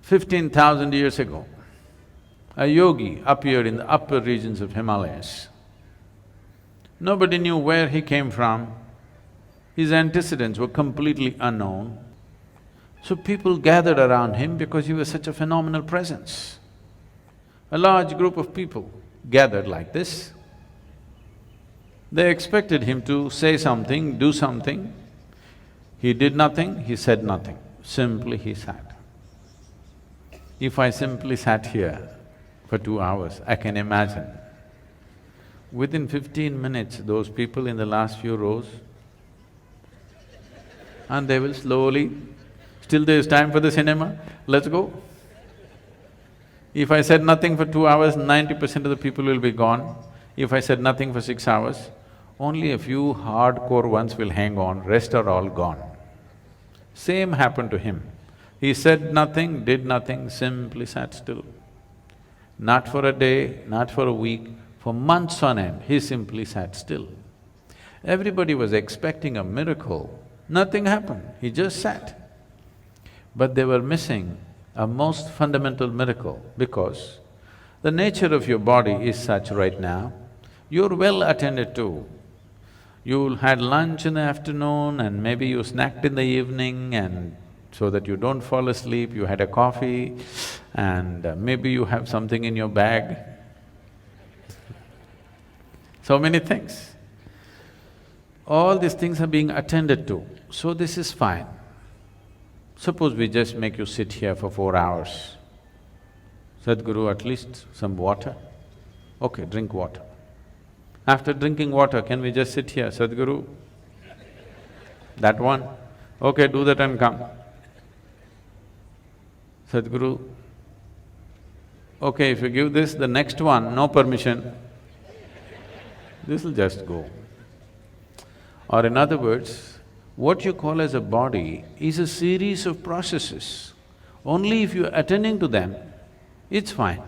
15,000 years ago, a yogi appeared in the upper regions of Himalayas. Nobody knew where he came from, his antecedents were completely unknown. So people gathered around him because he was such a phenomenal presence. A large group of people gathered like this. They expected him to say something, do something. He did nothing, he said nothing, simply he sat. If I simply sat here for 2 hours, I can imagine, within 15 minutes, those people in the last few rows, and they will slowly, still there's time for the cinema, let's go. If I said nothing for 2 hours, 90% of the people will be gone. If I said nothing for 6 hours, only a few hardcore ones will hang on, rest are all gone. Same happened to him. He said nothing, did nothing, simply sat still. Not for a day, not for a week, for months on end, he simply sat still. Everybody was expecting a miracle, nothing happened, he just sat. But they were missing a most fundamental miracle because the nature of your body is such right now, you're well attended to. You had lunch in the afternoon and maybe you snacked in the evening and so that you don't fall asleep, you had a coffee and maybe you have something in your bag. So many things. All these things are being attended to, so this is fine. Suppose we just make you sit here for 4 hours. Sadhguru, at least some water? Okay, drink water. After drinking water, can we just sit here, Sadhguru? That one? Okay, do that and come. Sadhguru, okay, if you give this, the next one, no permission, this'll just go. Or in other words, what you call as a body is a series of processes. Only if you're attending to them, it's fine.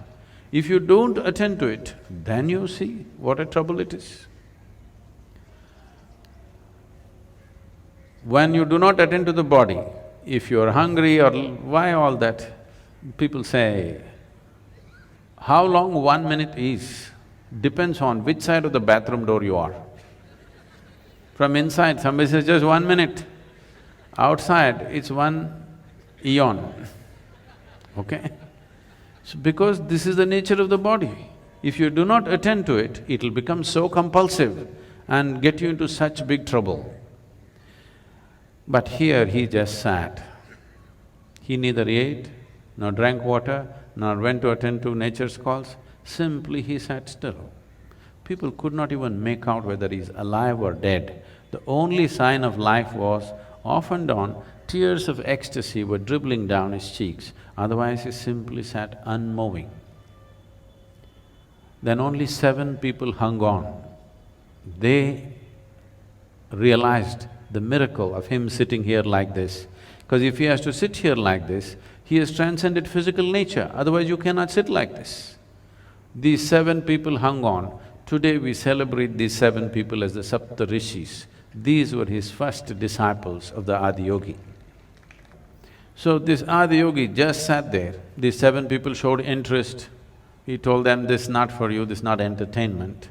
If you don't attend to it, then you see what a trouble it is. When you do not attend to the body, if you're hungry or why all that, people say, how long 1 minute is depends on which side of the bathroom door you are. From inside, somebody says just 1 minute. Outside, it's 1 eon, okay? So because this is the nature of the body, if you do not attend to it, it'll become so compulsive and get you into such big trouble. But here he just sat. He neither ate, nor drank water, nor went to attend to nature's calls, simply he sat still. People could not even make out whether he's alive or dead. The only sign of life was, off and on, tears of ecstasy were dribbling down his cheeks, otherwise he simply sat unmoving. Then only 7 people hung on. They realized the miracle of him sitting here like this, because if he has to sit here like this, he has transcended physical nature, otherwise you cannot sit like this. These 7 people hung on. Today we celebrate these 7 people as the Sapta Rishis. These were his first disciples of the Adiyogi. So this Adiyogi just sat there, these 7 people showed interest. He told them, this is not for you, this is not entertainment.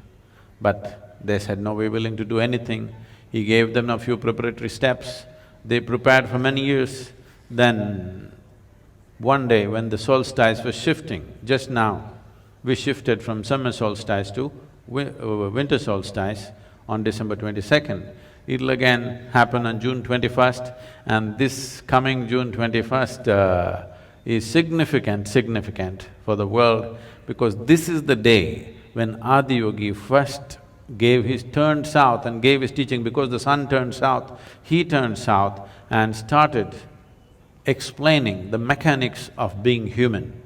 But they said, no, we're willing to do anything. He gave them a few preparatory steps. They prepared for many years. Then one day when the solstice was shifting, just now, we shifted from summer solstice to winter solstice on December 22nd. It'll again happen on June 21st, and this coming June 21st is significant for the world, because this is the day when Adiyogi first turned south and gave his teaching. Because the sun turned south, he turned south and started explaining the mechanics of being human.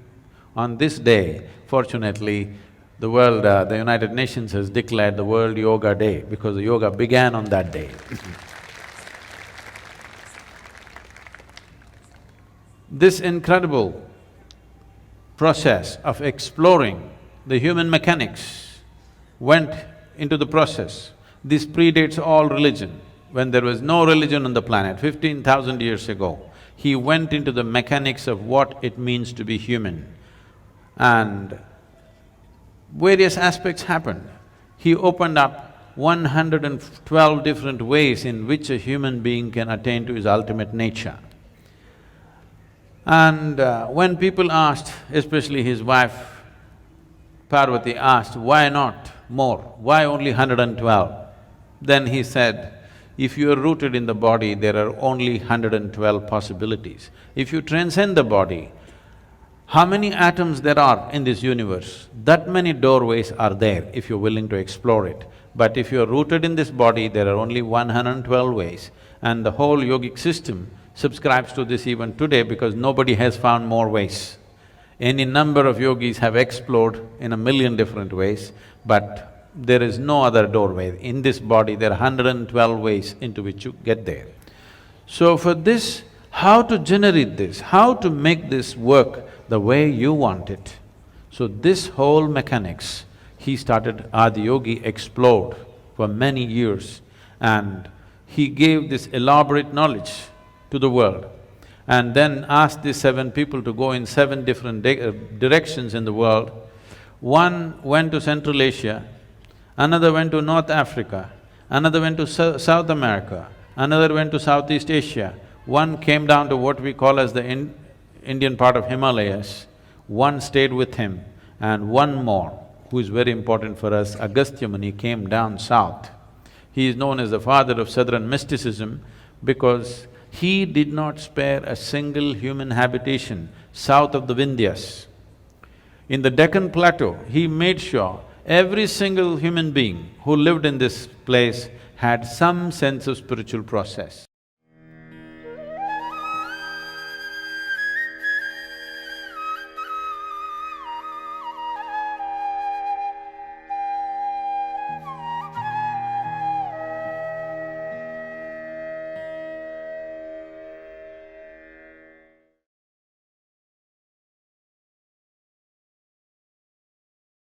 On this day, fortunately, the United Nations has declared the World Yoga Day because the yoga began on that day. This incredible process of exploring the human mechanics went into the process. This predates all religion. When there was no religion on the planet, 15,000 years ago, He went into the mechanics of what it means to be human, and various aspects happened. He opened up 112 different ways in which a human being can attain to his ultimate nature. And when people asked, especially his wife Parvati asked, why not more? Why only 112? Then he said, if you are rooted in the body, there are only 112 possibilities. If you transcend the body, how many atoms there are in this universe, that many doorways are there if you're willing to explore it. But if you're rooted in this body, there are only 112 ways, and the whole yogic system subscribes to this even today because nobody has found more ways. Any number of yogis have explored in a million different ways, but there is no other doorway. In this body, there are 112 ways into which you get there. So for this, how to generate this, how to make this work the way you want it. So this whole mechanics, he started, Adiyogi explored for many years, and he gave this elaborate knowledge to the world, and then asked these 7 people to go in 7 different directions in the world. One went to Central Asia, another went to North Africa, another went to South America, another went to Southeast Asia, one came down to what we call as the Indian part of Himalayas, one stayed with him, and one more, who is very important for us, Agastya Muni, came down south. He is known as the father of southern mysticism because he did not spare a single human habitation south of the Vindhyas. In the Deccan Plateau, he made sure every single human being who lived in this place had some sense of spiritual process.